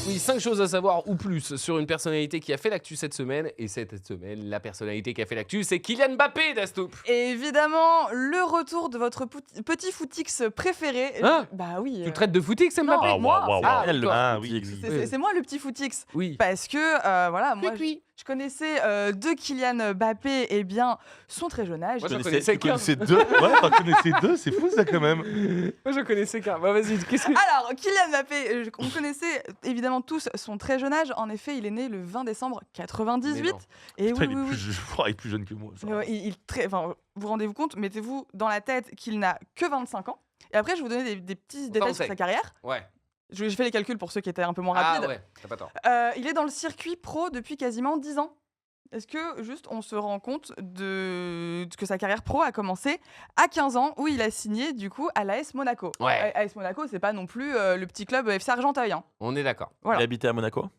Oui, 5 choses à savoir ou plus sur une personnalité qui a fait l'actu cette semaine. Et cette semaine, la personnalité qui a fait l'actu, c'est Kylian Mbappé, Dastoup. Et évidemment, le retour de votre petit footix préféré. Hein Bah oui. Tu le traites de footix, c'est Mbappé? Non, moi, Ah, Elle, le d'accord. oui. c'est moi le petit footix. Oui. Parce que, voilà, moi, je connaissais de Kylian Mbappé, eh bien, son très jeune âge. Moi, je Tu connaissais connaissais deux. Ouais, t'en connaissais deux, c'est fou ça quand même. Moi, je connaissais qu'un. Bah, vas-y, qu'est-ce que. Alors, Kylian Mbappé, on connaissait évidemment tous son très jeune âge. En effet, il est né le 20 décembre 98. Mais non. Et Putain, oui, il est oui, plus, il est plus jeune que moi. ça. oui. Enfin, vous rendez-vous compte, mettez-vous dans la tête qu'il n'a que 25 ans. Et après, je vais vous donner des petits détails sur sa carrière. Ouais. Je fais les calculs pour ceux qui étaient un peu moins Ah rapides. ouais, t'as pas tort. Il est dans le circuit pro depuis quasiment 10 ans. Est-ce que juste on se rend compte que sa carrière pro a commencé à 15 ans où il a signé du coup à l'AS Monaco. Ouais. AS Monaco, c'est pas non plus le petit club FC Argenteuil. Hein. On est d'accord. Voilà. Il habitait à Monaco.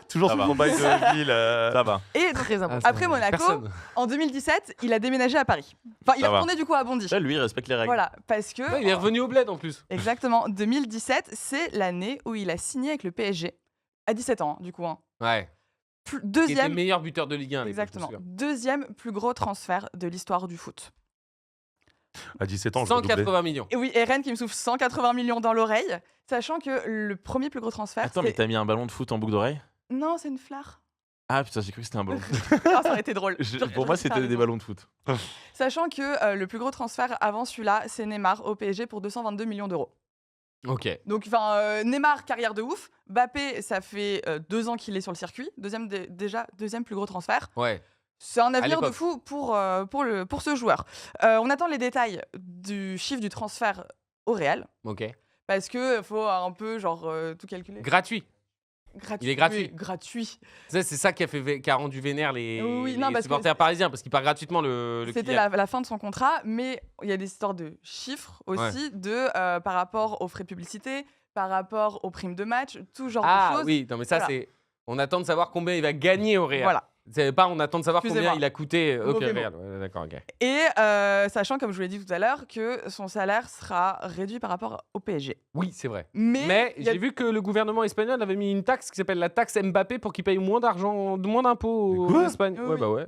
Toujours Ça sur va. son bail de ville. Ça va. Et donc, Ah, après Monaco, Personne. en 2017, il a déménagé à Paris. Enfin, il est Ça va. retourné du coup à Bondy. Là, lui, il respecte les règles. Voilà, parce que Ouais, il est revenu au bled en plus. exactement 2017, c'est l'année où il a signé avec le PSG à 17 ans, du coup. Hein. Ouais. Qui était Deuxième, meilleur buteur de Ligue 1. à l'époque, exactement, je me souviens. deuxième plus gros transfert de l'histoire du foot. À 17 ans, je redoublais. 180 millions. Et oui, et Rennes qui me souffle 180 millions dans l'oreille, sachant que le premier plus gros transfert. Attends, mais t'as mis un ballon de foot en boucle d'oreille? Non, c'est une flare. Ah putain, j'ai cru que c'était un ballon de foot. Ah, ça aurait été drôle. Pour moi, c'était des ballons de foot. Sachant que le plus gros transfert avant celui-là, c'est Neymar au PSG pour 222 millions d'euros. Ok. Donc, Neymar, carrière de ouf. Mbappé, ça fait 2 ans qu'il est sur le circuit. Deuxième plus gros transfert. Ouais. C'est un avenir de l'époque. fou pour ce joueur. On attend les détails du chiffre du transfert au Real. Ok. Parce qu'il faut un peu tout calculer. Gratuit. Gratuit. Il est gratuit. Oui, gratuit. C'est ça qui a rendu vénère les, Oui, les non, parce que supporters parisiens parce qu'il part gratuitement le C'était Kylian. la fin de son contrat, mais il y a des histoires de chiffres aussi, par rapport aux frais de publicité, par rapport aux primes de match, tout genre de Ah choses. oui, non mais ça Voilà. c'est. On attend de savoir combien il va gagner au Real. Voilà. C'est pas on attend de savoir combien Excusez-moi. il a coûté. Ok, Mauvais mot. Real. Ouais, d'accord, ok. Et sachant, comme je vous l'ai dit tout à l'heure, que son salaire sera réduit par rapport au PSG. Oui, c'est vrai. Mais, Mais il y a- j'ai vu que le gouvernement espagnol avait mis une taxe qui s'appelle la taxe Mbappé pour qu'il paye moins d'argent, moins d'impôts Mais quoi en Espagne. Oui, Ouais, oui. bah ouais.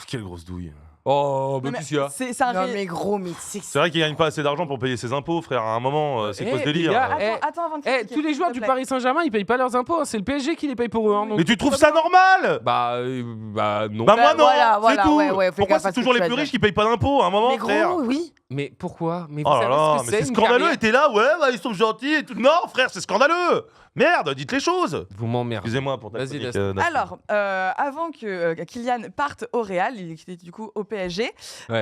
Quelle grosse douille. Oh, Non, bah mais qu'est-ce qu'il y a c'est un Non mais gros, mais C'est vrai qu'il gagne pas assez d'argent pour payer ses impôts, frère. À un moment, c'est quoi ce Eh, délire les gars, là Attends, avant de Eh, critiquer, tous les s'il joueurs te du plaît. Paris Saint-Germain, ils payent pas leurs impôts, hein. C'est le PSG qui les paye pour eux. Hein, donc- Mais tu trouves ça normal? Bah non. Bah moi non, voilà, c'est tout. ouais, fais Pourquoi gaffe à c'est ce toujours que les tu plus vas riches qui payent pas d'impôts à un moment, Mais frère? gros, oui. Mais pourquoi? Mais vous Oh là savez là, ce que mais c'est une scandaleux. carrière Et t'es là, ouais, bah, ils sont gentils et tout. Non, frère, c'est scandaleux. Merde, dites les choses. Vous m'emmerdez. Excusez-moi pour ta Vas-y, chronique, Dastou. Dastou. Alors, avant que Kylian parte au Real, il était du coup au PSG. Ouais.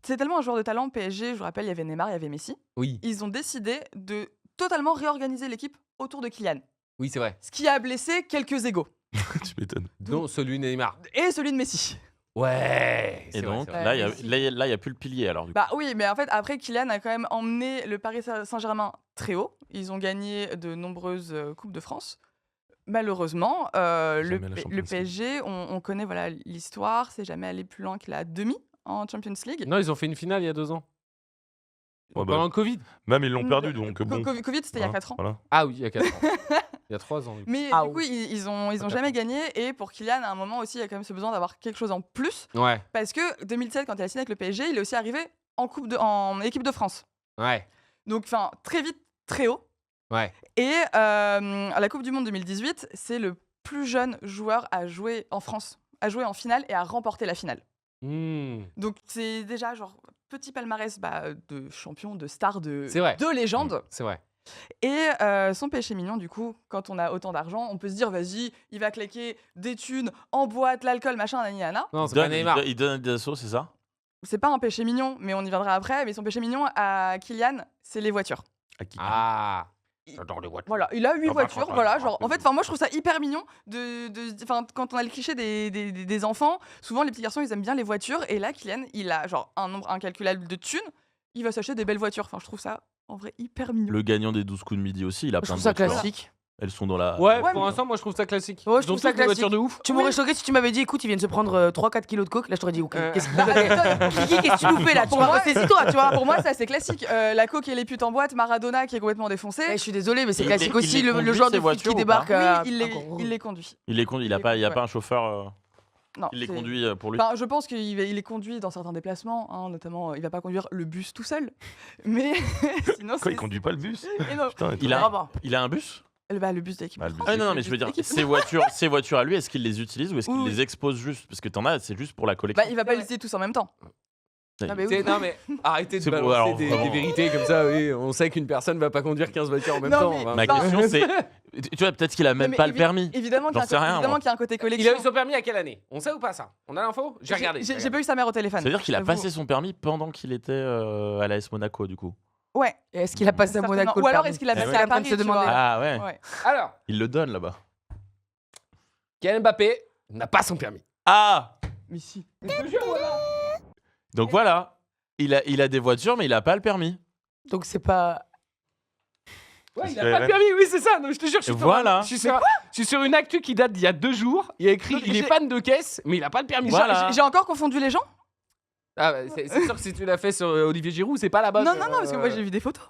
C'est tellement un joueur de talent, PSG, je vous rappelle, il y avait Neymar, il y avait Messi. Oui, Ils ont décidé de totalement réorganiser l'équipe autour de Kylian. oui, c'est vrai. Ce qui a blessé quelques égos. Tu m'étonnes. Dont celui de Neymar. Et celui de Messi. Ouais. Et c'est vrai, donc, c'est vrai. là, il y a plus le pilier alors. Du coup. Bah oui, mais en fait, après, Kylian a quand même emmené le Paris Saint-Germain très haut. Ils ont gagné de nombreuses Coupes de France. Malheureusement, Jamais la le Champions League. PSG, on connaît voilà l'histoire, c'est jamais allé plus loin que la demi en Champions League. Non, ils ont fait une finale il y a 2 ans. Ouais, bah, Pendant le Covid. Même ils l'ont perdu, donc bon. Covid, c'était il y a Hein, 4 ans. Voilà. Ah oui, il y a 4 ans. Il y a 3 ans. du coup. Mais Ah du coup, oui. ils ont Pas jamais gagné. Et pour Kylian, à un moment aussi, il y a quand même ce besoin d'avoir quelque chose en plus. Ouais, Parce que 2007, quand il a signé avec le PSG, il est aussi arrivé en équipe de France. ouais, Donc, très vite, très haut. ouais. Et à la Coupe du Monde 2018, c'est le plus jeune joueur à jouer en France, à jouer en finale et à remporter la finale. Hmm. Donc, c'est déjà petit palmarès de champion, de star, C'est vrai. de légende. C'est vrai. Et son péché mignon, du coup, quand on a autant d'argent, on peut se dire, vas-y, il va claquer des thunes en boîte, l'alcool, machin, nanana. Non, c'est pas Neymar. Il donne des assos, c'est ça? C'est pas un péché mignon, mais on y viendra après. Mais son péché mignon à Kylian, c'est les voitures. À qui? Ah. J'adore les voitures. Voilà, il a 8 Ah bah, voitures, ah, voilà, ah, en fait, moi je trouve ça hyper mignon quand on a le cliché des enfants, souvent les petits garçons ils aiment bien les voitures, et là Kylian, il a un nombre incalculable de thunes, il va s'acheter des belles voitures, je trouve ça en vrai hyper mignon. Le gagnant des 12 coups de midi aussi, il a Je plein trouve de ça voitures. classique. Elles sont dans la. Ouais, Ouais, pour mais- l'instant, moi je trouve ça classique. Ouais, je Ils trouve ont ça tous des voitures classique. de ouf. Tu m'aurais choqué si tu m'avais dit, écoute, ils viennent se prendre 3-4 kilos de coke. Là, je t'aurais dit, ok, qu'est-ce que tu nous fais là? Tu Pour moi, vois, c'est toi, tu vois. Pour moi, c'est assez classique. La coke et les putes en boîte, Maradona qui est complètement défoncé. Je suis désolée, mais c'est Il classique les- aussi, il les le conduit, genre ces de flic voitures, qui ou débarque. Oui, à- il encore- les conduit. Il a Ouais. pas un chauffeur Non, qui les c'est- conduit pour lui. Enfin, je pense qu'il les conduit dans certains déplacements, hein, notamment, il va pas conduire le bus tout seul, mais sinon Quoi, c'est il conduit pas le bus énorme. Putain, Il a, Bravo. il a un bus Le bus d'équipe. Bah, le bus Ah non, mais je veux dire, ces voitures à lui, est-ce qu'il les utilise ou est-ce qu'il Oui. les expose juste? Parce que t'en as, c'est juste pour la collection. Bah, il va pas les essayer tous en même temps. Ah, mais oui. Non, mais arrêtez de C'est balancer bon, alors, des vraiment. vérités comme ça. Oui, on sait qu'une personne va pas conduire 15 voitures en même Non, temps. mais- Enfin, Ma Enfin, question, c'est. Tu vois, peut-être qu'il a même mais pas le permis. Évidemment qu'il y a J'en sais rien, moi. un côté il collection. a eu son permis à quelle année? On sait ou pas ça? On a l'info? J'ai regardé. J'ai pas eu sa mère au téléphone. Ça veut dire qu'il a j'avoue. passé son permis pendant qu'il était à l'AS Monaco, du coup. Ouais. Et est-ce qu'il a passé à certainement. Monaco? Ou le alors permis est-ce qu'il a Eh passé ouais. à en train de Paris se tu demander. vois. Ah ouais, Ouais. Alors, il le donne là-bas. Kylian Mbappé n'a pas son permis. Ah Mais si. Donc voilà, il a des voitures, mais il a pas le permis. Donc c'est pas. Ouais, il Parce a que pas de Eren- permis, oui, c'est ça. Non, je te jure, je suis Voilà. je suis sur une actu qui date d'il y a 2 jours. Il y a écrit Donc, il est j'ai- fan de caisse, mais il a pas de permis. Voilà. J'ai encore confondu les gens. Ah, bah, c'est sûr que si tu l'as fait sur Olivier Giroud, c'est pas la bonne. Non, parce que moi j'ai vu des photos.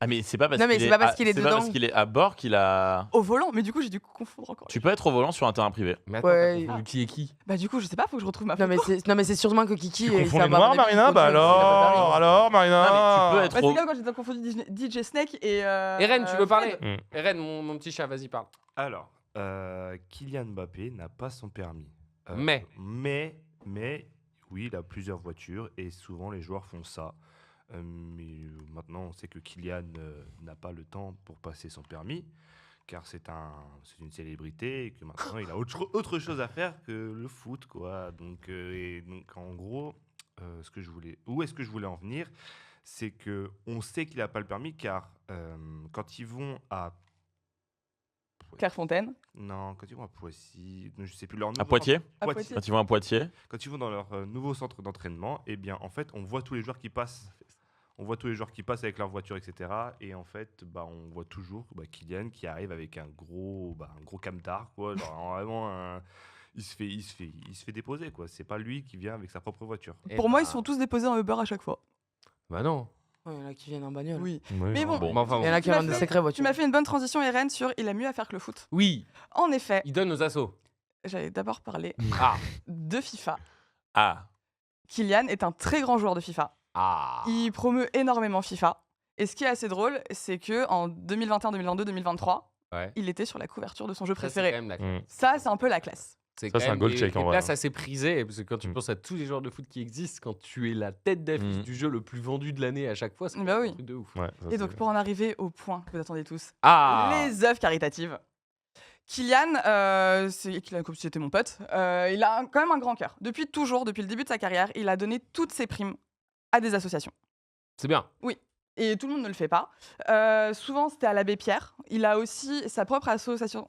Ah mais c'est pas parce Non, mais qu'il c'est est pas parce à- qu'il est c'est pas dedans. parce qu'il est à bord qu'il a. Au volant, mais du coup j'ai dû confondre encore. Tu peux être au volant sur un terrain privé. Mais attends, Ouais. t'as confondu qui est qui? Bah du coup je sais pas, faut que je retrouve ma Non, photo. mais c'est sûrement que Kiki. Tu et confonds ça les va, à noirs, mon avis, Marina? Bah confondu, il a pas de permis. alors, Marina. Non, mais tu peux être Bah, c'est au. comme quand j'étais confondu DJ Snake et. Eren, tu veux parler? Fred. Eren, mon petit chat, vas-y, parle. Alors, Kylian Mbappé n'a pas son permis. Mais. Mais, oui, il a plusieurs voitures et souvent les joueurs font ça. Mais maintenant, on sait que Kylian n'a pas le temps pour passer son permis, car c'est une célébrité et que maintenant il a autre chose à faire que le foot, quoi. Donc, en gros, où est-ce que je voulais en venir, c'est que on sait qu'il n'a pas le permis, car quand ils vont à Clairefontaine. Non, quand ils vont à Poissy, je sais plus leur nom. À Poitiers À Poitiers. Poitiers. Quand ils vont à Poitiers. Quand ils vont dans leur nouveau centre d'entraînement, eh bien, en fait, on voit tous les joueurs qui passent. On voit tous les joueurs qui passent avec leur voiture, etc. Et en fait, on voit toujours Kylian qui arrive avec un gros camtar, quoi. Genre vraiment, il se fait déposer, quoi. C'est pas lui qui vient avec sa propre voiture. Eh Pour moi bah, ils sont tous déposés en Uber à chaque fois. Bah non. Ouais, il y en a qui viennent en bagnole. Oui. Mais bon, Bon, enfin, Il y en a qui Tu m'as viennent de fait- sacrées Tu voitures. m'as fait une bonne transition Eren sur il a mieux à faire que le foot. Oui, En effet, il donne aux assos. j'allais d'abord parler Ah. de FIFA. Ah. Kylian est un très grand joueur de FIFA. Ah. Il promeut énormément FIFA. Et ce qui est assez drôle, c'est que en 2021, 2022, 2023, Ouais. il était sur la couverture de son jeu Ça, c'est préféré. quand même la classe. Ça, c'est un peu la classe. C'est Ça, quand c'est un même gold check, en des vrai, places hein. assez prisées, parce que quand tu penses à tous les joueurs de foot qui existent, quand tu es la tête d'affiche du jeu le plus vendu de l'année à chaque fois, c'est Bah un oui. truc de ouf. Ouais, ça, Et donc, c'est- pour en arriver au point que vous attendez tous, Ah. les œuvres caritatives. Kylian, comme si c'était mon pote, il a quand même un grand cœur. Depuis toujours, depuis le début de sa carrière, il a donné toutes ses primes à des associations. C'est bien. Et tout le monde ne le fait pas. Souvent, c'était à l'abbé Pierre. Il a aussi sa propre association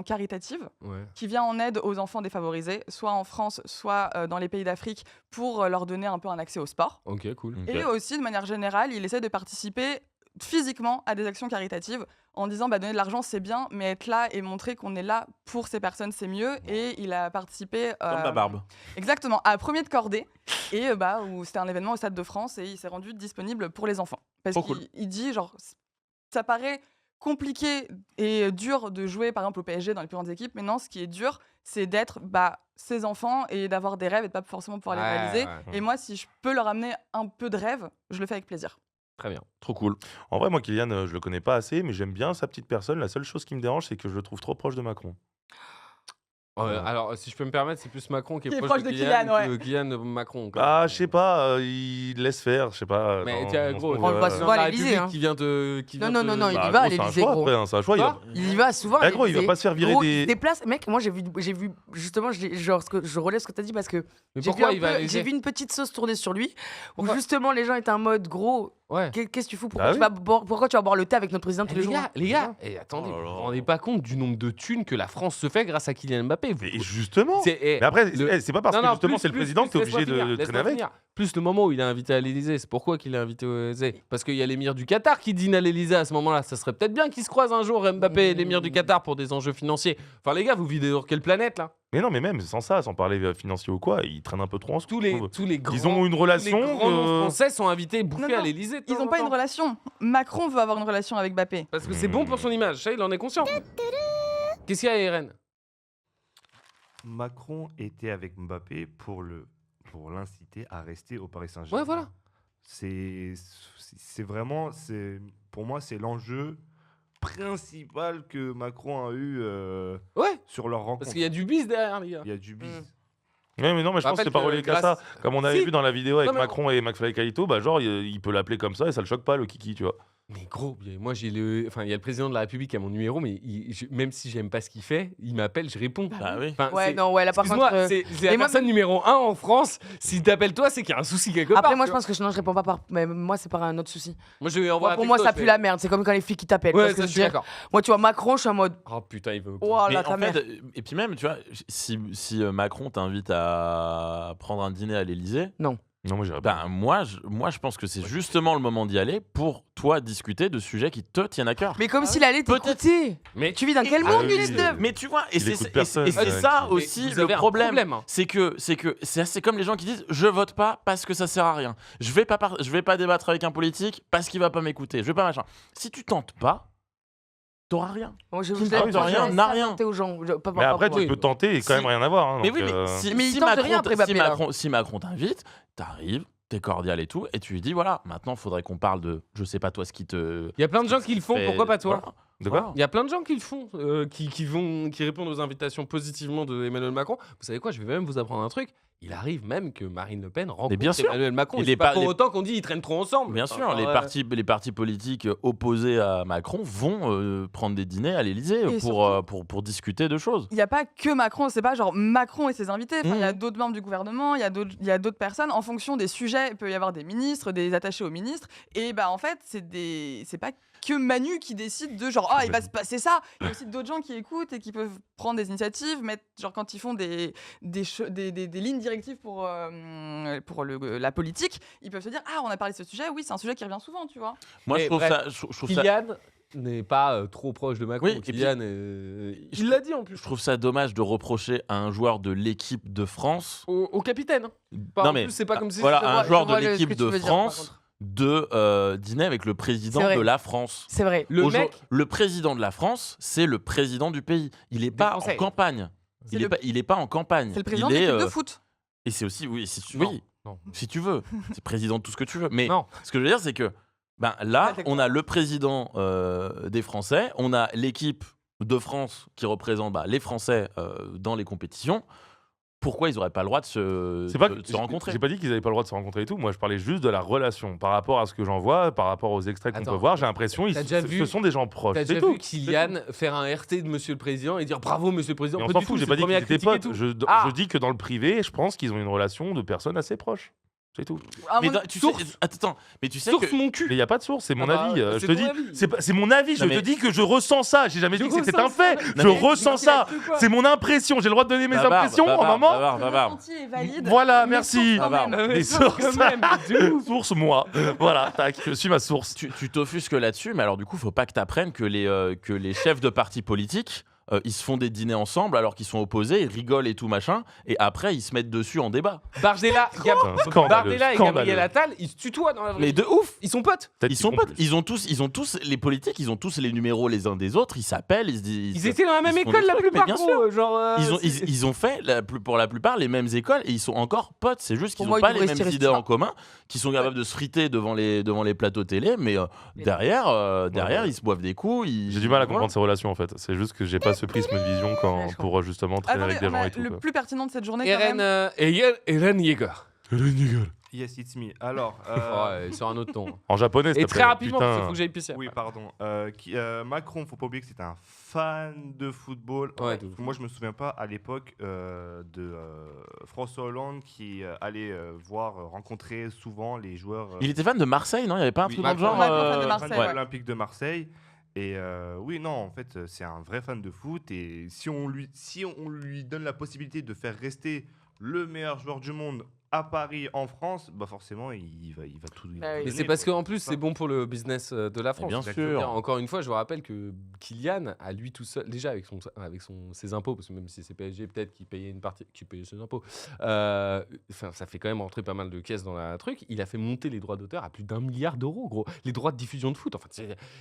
caritative Ouais. qui vient en aide aux enfants défavorisés, soit en France, soit dans les pays d'Afrique, pour leur donner un peu un accès au sport. Ok, cool. Ok. Et aussi, de manière générale, il essaie de participer physiquement à des actions caritatives en disant donner de l'argent c'est bien, mais être là et montrer qu'on est là pour ces personnes c'est mieux. Et il a participé Comme la barbe. exactement à Premier de Cordée et où c'était un événement au Stade de France et il s'est rendu disponible pour les enfants parce Trop qu'il cool. il dit genre ça paraît compliqué et dur de jouer par exemple au PSG dans les plus grandes équipes, mais non, ce qui est dur c'est d'être ses enfants et d'avoir des rêves et de pas forcément pouvoir les réaliser. Ouais. Et moi, si je peux leur amener un peu de rêve, je le fais avec plaisir. Très bien. Trop cool. En vrai, moi, Kylian, je le connais pas assez, mais j'aime bien sa petite personne. La seule chose qui me dérange, c'est que je le trouve trop proche de Macron. Alors, si je peux me permettre, c'est plus Macron qui est proche de Kylian, que Kylian de Macron. quoi. Ah, je sais pas, il laisse faire, je sais pas. Mais dans- tiens, dans gros, ce on le qu'on voit veut. souvent président de à la l'Élysée, République hein. qui vient te. Non, non, Bah, il y gros, va à c'est un l'Élysée, choix gros. après, hein, c'est un choix. Quoi Il y va souvent. à Eh, gros, il va l'Élysée. pas se faire virer Gros, des- Il se déplace. Mec, moi, j'ai vu justement, je relève ce que tu as dit parce que Mais j'ai vu, pourquoi un il va à peu- l'Élysée j'ai vu une petite sauce tourner sur lui où Pourquoi justement les gens étaient en mode gros. Ouais. Qu'est-ce que tu fous Bah Pourquoi tu vas boire le thé avec notre président tous les jours Les gars, et attendez, Oh là vous là. vous rendez pas compte du nombre de thunes que la France se fait grâce à Kylian Mbappé. Mais justement. C'est- Mais après, le- c'est pas parce Non, que non, justement plus- c'est le plus- président que t'es plus, obligé laisse-moi de finir, traîner avec. Plus le moment où il est invité à l'Elysée. C'est pourquoi qu'il est invité à l'Elysée. Parce qu'il y a l'émir du Qatar qui dîne à l'Elysée à ce moment-là. Ça serait peut-être bien qu'ils se croisent un jour, Mbappé et l'émir du Qatar, pour des enjeux financiers. Enfin, les gars, vous vivez sur quelle planète là? Mais non, mais même sans ça, sans parler financier ou quoi, ils traînent un peu trop ensemble. Tous les grands. Ils ont une les relation. grands noms français sont invités bouffer Non, à non, l'Elysée. Ils n'ont pas une relation. Macron veut avoir une relation avec Mbappé. Parce que c'est bon pour son image. Ça, il en est conscient. Qu'est-ce qu'il y a, Eren? Macron était avec Mbappé pour l'inciter à rester au Paris Saint-Germain. Ouais, voilà. C'est vraiment, pour moi, c'est l'enjeu principal que Macron a eu Ouais. sur leur rencontre. Parce qu'il y a du bis derrière, les gars. Il y a du bis. Mm. Mais non, mais je pense que Rappelle c'est pas que relié qu'à grâce- ça. Comme on avait Si. vu dans la vidéo avec Non, mais- Macron et McFly et Carlito, bah genre il peut l'appeler comme ça et ça le choque pas le kiki, tu vois. Mais gros, moi il y a le président de la République qui a mon numéro, mais même si j'aime pas ce qu'il fait, il m'appelle, je réponds. Bah oui. Enfin, Ouais, c'est- non, ouais, là par contre. Excuse-moi, c'est la mais moi- personne numéro 1 en France. S'il t'appelle toi, c'est qu'il y a un souci quelque part. Après, moi, tu je pense que je réponds pas par. Mais moi, c'est par un autre souci. vois. Moi, je lui envoie Moi, un pour moi, texto, ça je pue fais- la merde. C'est comme quand les filles qui t'appellent. tu vois Ouais, ce que ça, je je veux suis dire d'accord. Moi, tu vois, Macron, je suis en mode. Oh putain, il veut. Oh Mais là, ta en mère. fait, et puis même, tu vois, si Macron t'invite à prendre un dîner à l'Elysée, Non, moi j'irais pas. ben moi je pense que c'est justement le moment d'y aller pour toi discuter de sujets qui te tiennent à cœur. Mais comme s'il allait Peut-être. t'écouter. Mais Tu vis dans quel Ah monde, oui, lui, oui. Steph Mais tu vois, et Il c'est écoute personne, et c'est ouais. ça Mais aussi vous le avez un problème. hein. C'est que c'est comme les gens qui disent je vote pas parce que ça sert à rien. Je vais pas débattre avec un politique parce qu'il va pas m'écouter. Je vais pas machin. Si tu tentes pas, t'auras rien. Moi, je Qui ne tente rien n'a rien. Aux gens. Mais après, tu peux tenter et quand même rien avoir. Hein, Mais donc, oui, mais si, Mais il si tente Macron, rien après si Mbappé, là. si Macron t'invite, t'arrives, t'es cordial et tout, et tu lui dis voilà, maintenant il faudrait qu'on parle de, je sais pas toi, ce qui te. Il y a plein de gens qui le font, fait- pourquoi pas toi? voilà. De quoi Il y a plein de gens qui le font, qui répondent aux invitations positivement de Emmanuel Macron. Vous savez quoi, je vais même vous apprendre un truc. Il arrive même que Marine Le Pen rencontre bien sûr. Emmanuel Macron. Et Et les c'est pas par- pour les- autant qu'on dit ils traînent trop ensemble. Bien sûr, Enfin, les partis politiques opposés à Macron vont prendre des dîners à l'Élysée Et pour discuter de choses. Il n'y a pas que Macron, c'est pas genre Macron et ses invités. Enfin, il y a Mhm. d'autres membres du gouvernement, il y a d'autres personnes. En fonction des sujets, il peut y avoir des ministres, des attachés aux ministres. Et bah en fait, c'est pas que Manu qui décide de genre il va se passer ça. Il y a aussi d'autres gens qui écoutent et qui peuvent prendre des initiatives, mettre genre quand ils font des lignes directives pour la politique, ils peuvent se dire on a parlé de ce sujet, oui c'est un sujet qui revient souvent, tu vois. Moi, Mais je trouve bref, ça. Je trouve ça Kylian n'est pas trop proche de Macron. Oui, et puis- Kylian, il l'a dit en plus. je trouve ça dommage de reprocher à un joueur de l'équipe de France. Au capitaine. Hein. Enfin, Non en mais plus, c'est pas comme si voilà, c'était- un je joueur de vois ce que l'équipe tu de veux dire, par France contre. de dîner avec le président C'est vrai. de la France. C'est vrai. Le président de la France, c'est le président du pays. Il n'est pas en Français. campagne. Il est pas en campagne. C'est le président Il de est, l'équipe de foot. Et c'est aussi, oui, si tu, Non, oui, non. si tu veux. C'est président de tout ce que tu veux. Mais Non. ce que je veux dire, c'est que là, Ouais, d'accord. on a le président des Français, on a l'équipe de France qui représente les Français dans les compétitions. Pourquoi ils n'auraient pas le droit de se rencontrer? J'ai pas dit qu'ils avaient pas le droit de se rencontrer et tout. Moi, je parlais juste de la relation par rapport à ce que j'en vois, par rapport aux extraits qu'on Attends, peut voir. J'ai l'impression t'as déjà vu- ce sont des gens proches. T'as C'est déjà tout. vu Kylian faire un RT de Monsieur le Président et dire bravo Monsieur le Président? Et on Pas s'en du fout. tout, J'ai c'est pas le dit premier à qu'ils étaient critiquer potes. tout. Je dis que dans le privé, je pense qu'ils ont une relation de personnes assez proches. C'est tout. À Mais mon- tu sais, attends, mais tu sais Source que mon cul. Mais il n'y a pas de source, c'est mon Ah bah, avis. c'est Je te ton dis, avis. c'est mon avis. Je Non, te mais- dis que je ressens ça. J'ai jamais Je dit que c'était un ressens ça. fait. Non, Je mais- ressens ça. C'est mon impression. J'ai le droit de donner mes impressions en moment. Le ressenti est valide. Voilà, mais merci. source quand même. Des sources. Quand même, de ouf. Source, moi. Voilà, tac, je suis ma source. tu t'offusques là-dessus, mais alors du coup, faut pas que tu apprennes que les chefs de partis politiques, ils se font des dîners ensemble alors qu'ils sont opposés, ils rigolent et tout machin, et après ils se mettent dessus en débat. Bardella, Scandaleux, Bardella et scandaleux. Gabriel Attal, ils se tutoient dans la vraie Mais vie. de ouf. Ils sont potes. Peut-être Ils sont qu'ils potes. complices. Ils ont tous les politiques, ils ont tous les numéros les uns des autres. Ils s'appellent, ils se disent. Ils étaient dans la même ils se font école des la trucs, mais plupart, bien gros, sûr. genre. Ils ont fait pour la plupart les mêmes écoles et ils sont encore potes. C'est juste Pour qu'ils moi, n'ont pas ils les devraient se mêmes tirer idées dessus. en commun, qui sont capables de se friter devant les plateaux télé, mais derrière Ouais. ils se boivent des coups. J'ai du mal à comprendre ces relations en fait. C'est juste que j'ai pas ce prisme de vision Ouais, je pour justement traîner Attendez, avec des gens et tout. le quoi. plus pertinent de cette journée quand même. Eren Yeager. Yes, it's me. Alors, Ouais, sur un autre ton. En japonais, s'il Et te très plaît. rapidement, parce qu'il Putain. faut que j'aille pisser. oui, pardon. Macron, faut pas oublier que c'est un fan de football. Ouais, de ouf. Moi, je me souviens pas à l'époque de François Hollande qui allait rencontrer souvent les joueurs. Il était fan de Marseille, non? Il n'y avait pas un Oui, truc dans le Macron, genre fan de Marseille, fan de ouais. l'Olympique de Marseille. Et oui, non, en fait, c'est un vrai fan de foot. Et si on lui donne la possibilité de faire rester le meilleur joueur du monde à Paris, en France, bah forcément, il va tout. Bah oui. Mais donner, c'est parce quoi. qu'en plus, c'est bon pour le business de la Mais France. bien Exactement. sûr. Encore une fois, je vous rappelle que Kylian, à lui tout seul, déjà avec ses impôts, parce que même si c'est PSG, peut-être qu'il payait une partie, qu'il payait ses impôts, ça fait quand même rentrer pas mal de caisses dans la truc. Il a fait monter les droits d'auteur à plus d'1 milliard d'euros, gros. Les droits de diffusion de foot. Enfin,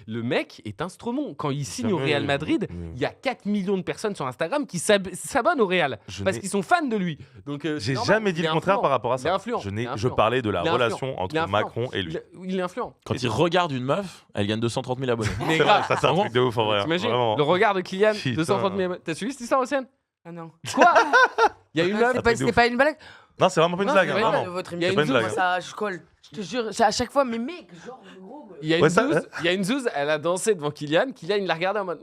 le mec est un stromon. Quand il signe au Jamais- Real Madrid, il y a 4 millions de personnes sur Instagram qui s'abonnent au Real Je parce n'ai- qu'ils sont fans de lui. Donc, c'est J'ai normal. jamais dit Il le est contraire influent. par rapport à Il est ça. influent. Je Il est je influent. parlais de la Il est relation influent. Il est entre influent. Macron et lui. Il est influent. Quand il regarde une meuf, elle gagne 230 000 abonnés. Mais C'est grave. vrai, ça c'est un truc de ouf en vrai. T'imagines Vraiment. le regard de Kylian, Putain. 230 000 abonnés. T'as suivi cette histoire, Océane? Ah non. Quoi? Il y a une meuf. C'était pas une blague. Non, c'est vraiment pas une Non, blague, c'est hein, vrai, vraiment. de votre Il y a émission, une blague, moi, ça, je colle. Je te jure, c'est à chaque fois, mais mec, genre, le gros. Il y a une Ouais, ça- zouze, il y a une zouze, elle a dansé devant Kylian. Kylian, il l'a regardé en mode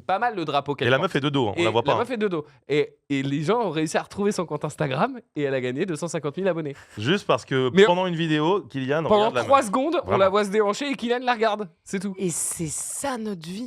pas mal le drapeau qu'elle Et la porte. meuf est de dos, hein, on Et la voit pas. La meuf est de dos. Et les gens ont réussi à retrouver son compte Instagram et elle a gagné 250 000 abonnés. Juste parce que Mais- pendant une vidéo, Kylian Pendant regarde la 3 meuf. secondes, on Vraiment. la voit se déhancher et Kylian la regarde. C'est tout. Et c'est ça notre vie.